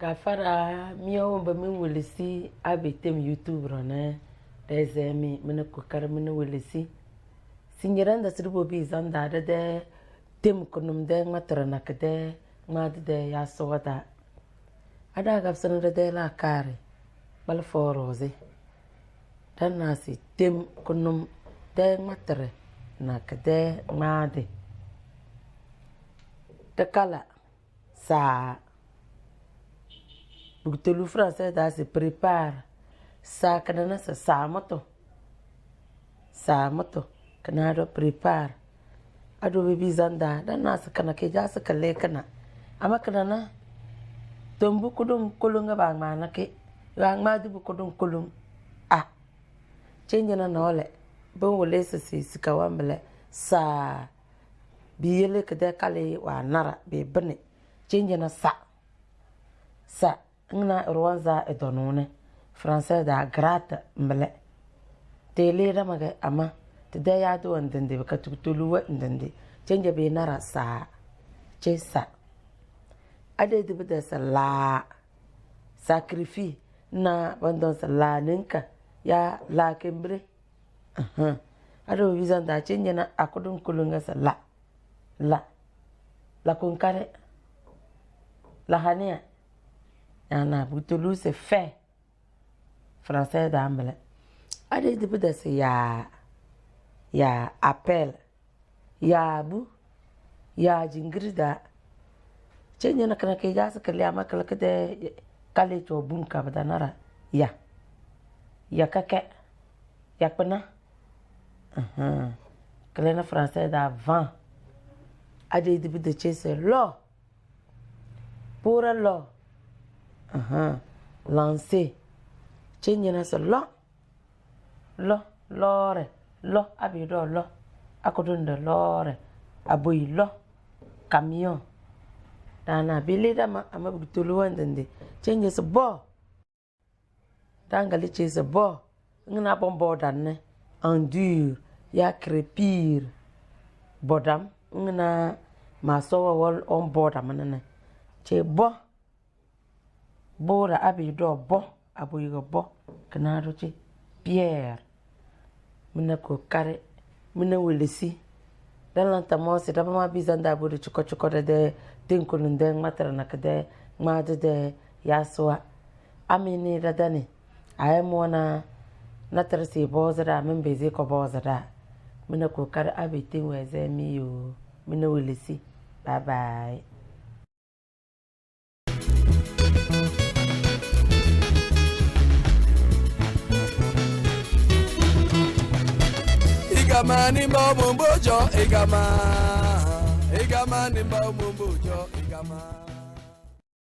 Kafara mio ba min wilisi abetem YouTube rone dezemi mina kokar mina wilisi singiran da sirbo bi zanda de tem kunum de ngatra nakde ngad de ya sowada ada gabsan de la kare bal foroze dan nasi tem kunum de ngatra nakde ngade de kala sa Bugtelu français da se prépare sa kanana sa moto kanado prépare ado bibi zanda dan nas kana ke ja sa kalle kana ama kanana tombu kudum kulunga ba mana ke yang ma du kudum kulung change na nole bon wole si kawamle sa biyele kede kale wa nara be bene change na sa ngna rwanza edonone français da grata mbele tele da maga ama tede ya do ndende ka tutuluwa ndende change be nara sa chesa ade de bida sala sacrifice na bandon sala ninka ya la kembre ado bizan da change na akudun kulunga sala la kunkare la hania Yana Boutolou c'est fait. Français d'amble. Allez, depuis de ce ya appel. Ya bu. Ya jingrida. Chenye na kana ke jasa kali ama kala kede kali to bunka badanara. Ya. Ya kake. Ya pena. Kale na français d'avant. Allez, depuis de ce c'est l'eau. Pour l'eau. Lancer chenye na so lore abido lo akodunda lore aboyi lo camion dana bilida ma amabutulu wandende chenye so bo dangali che so bo ngna bombo danne endur ya crépir bodam ngna masowa wol on bodam nana che bo Bora abido bo aboyigo bo kanado chi Pierre mina ko kare mina welesi dan lanta mo se daba ma bizanda bodo chiko de tinkulun de matra nakade ngade de yaswa amini da dani ayemona natra se bozara min beze ko bozara mina ko kare abitin weze miyo mina welesi bye bye Igama nimba mumbojo igama nimba mumbojo igama